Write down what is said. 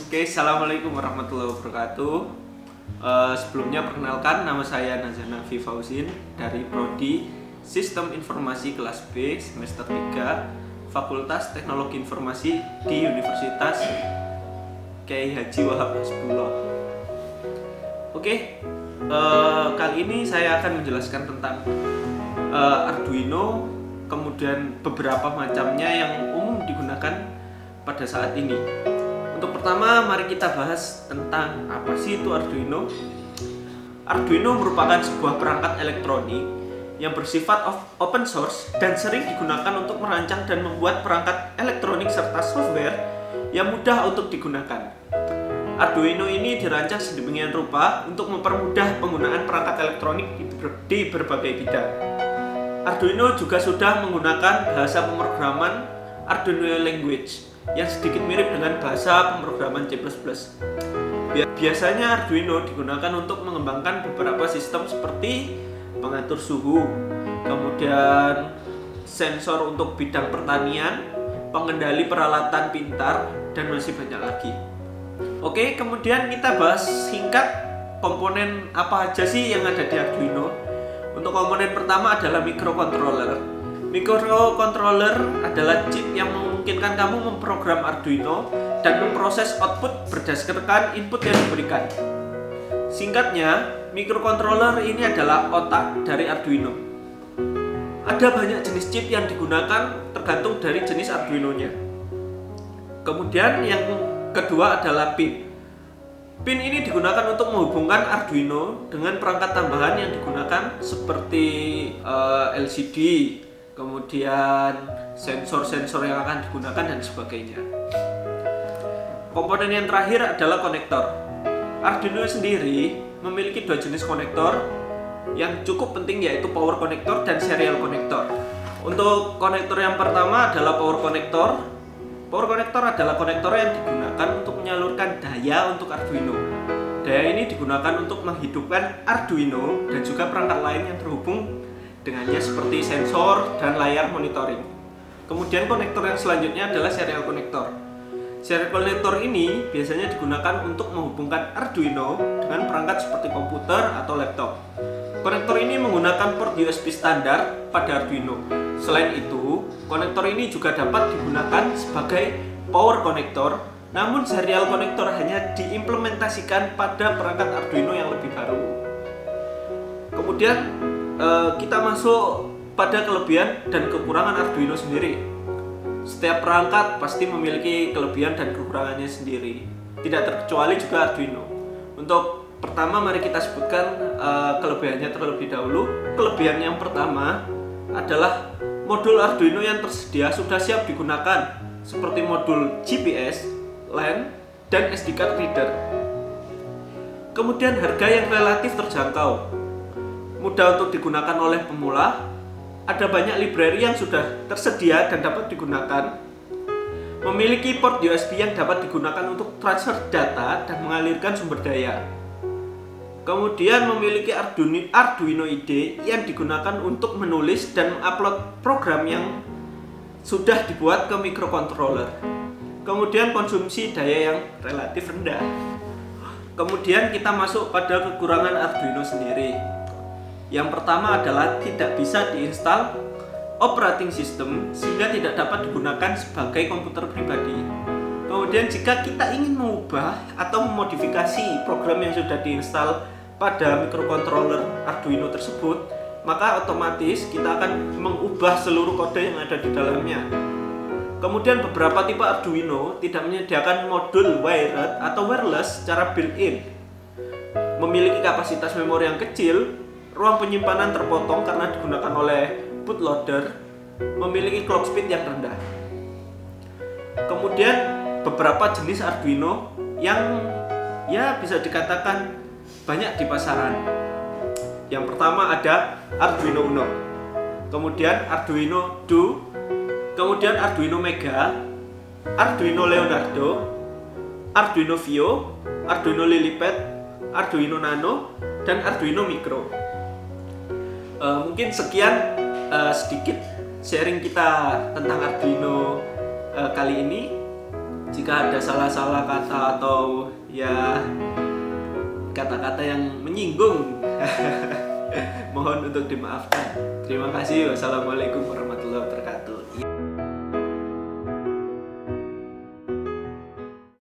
Oke, assalamualaikum warahmatullahi wabarakatuh. Sebelumnya perkenalkan, nama saya Nazana Fauzin dari Prodi Sistem Informasi kelas B semester 3 Fakultas Teknologi Informasi di Universitas Kyai Haji Wahab Hasbullah. Oke, kali ini saya akan menjelaskan tentang Arduino, kemudian beberapa macamnya yang umum digunakan pada saat ini. Untuk pertama, mari kita bahas tentang apa sih itu Arduino. Arduino merupakan sebuah perangkat elektronik yang bersifat open source dan sering digunakan untuk merancang dan membuat perangkat elektronik serta software yang mudah untuk digunakan. Arduino ini dirancang sedemikian rupa untuk mempermudah penggunaan perangkat elektronik di berbagai bidang. Arduino juga sudah menggunakan bahasa pemrograman Arduino Language yang sedikit mirip dengan bahasa pemrograman C++. Biasanya Arduino digunakan untuk mengembangkan beberapa sistem seperti pengatur suhu, kemudian sensor untuk bidang pertanian, pengendali peralatan pintar, dan masih banyak lagi. Oke, kemudian kita bahas singkat komponen apa aja sih yang ada di Arduino. Untuk komponen pertama adalah microcontroller. Microcontroller adalah chip yang memungkinkan kamu memprogram Arduino dan memproses output berdasarkan input yang diberikan. Singkatnya, microcontroller ini adalah otak dari Arduino. Ada banyak jenis chip yang digunakan tergantung dari jenis Arduino-nya. Kemudian yang kedua adalah pin. Pin ini digunakan untuk menghubungkan Arduino dengan perangkat tambahan yang digunakan seperti LCD, kemudian sensor-sensor yang akan digunakan dan sebagainya. Komponen yang terakhir adalah konektor. Arduino sendiri memiliki dua jenis konektor yang cukup penting, yaitu power connector dan serial connector. Untuk konektor yang pertama adalah power connector. Power connector adalah konektor yang digunakan untuk menyalurkan daya untuk Arduino. Daya ini digunakan untuk menghidupkan Arduino dan juga perangkat lain yang terhubung dengannya seperti sensor dan layar monitoring. Kemudian konektor yang selanjutnya adalah serial connector. Serial connector ini biasanya digunakan untuk menghubungkan Arduino dengan perangkat seperti komputer atau laptop. Konektor ini menggunakan port USB standar pada Arduino. Selain itu, konektor ini juga dapat digunakan sebagai power connector, namun serial connector hanya diimplementasikan pada perangkat Arduino yang lebih baru. Kemudian kita masuk pada kelebihan dan kekurangan Arduino sendiri. Setiap perangkat pasti memiliki kelebihan dan kekurangannya sendiri, tidak terkecuali juga Arduino. Untuk pertama, mari kita sebutkan kelebihannya terlebih dahulu. Kelebihan yang pertama adalah modul Arduino yang tersedia sudah siap digunakan, seperti modul GPS, LAN, dan SD card reader. Kemudian harga yang relatif terjangkau, mudah untuk digunakan oleh pemula, ada banyak library yang sudah tersedia dan dapat digunakan, memiliki port USB yang dapat digunakan untuk transfer data dan mengalirkan sumber daya. Kemudian memiliki Arduino IDE yang digunakan untuk menulis dan mengupload program yang sudah dibuat ke microcontroller. Kemudian konsumsi daya yang relatif rendah. Kemudian kita masuk pada kekurangan Arduino sendiri. Yang pertama adalah tidak bisa diinstal operating system sehingga tidak dapat digunakan sebagai komputer pribadi. Kemudian jika kita ingin mengubah atau memodifikasi program yang sudah diinstal pada microcontroller Arduino tersebut, maka otomatis kita akan mengubah seluruh kode yang ada di dalamnya. Kemudian beberapa tipe Arduino tidak menyediakan modul wired atau wireless secara built-in, memiliki kapasitas memori yang kecil, ruang penyimpanan terpotong karena digunakan oleh bootloader, memiliki clock speed yang rendah. Kemudian beberapa jenis Arduino yang bisa dikatakan banyak di pasaran. Yang pertama ada Arduino Uno, kemudian Arduino Do, kemudian Arduino Mega, Arduino Leonardo, Arduino Vio, Arduino Lilipad, Arduino Nano, dan Arduino Micro. Mungkin sekian sedikit sharing kita tentang Arduino kali ini. Jika ada salah-salah kata atau ya kata-kata yang menyinggung, mohon untuk dimaafkan. Terima kasih. Wassalamualaikum warahmatullahi wabarakatuh.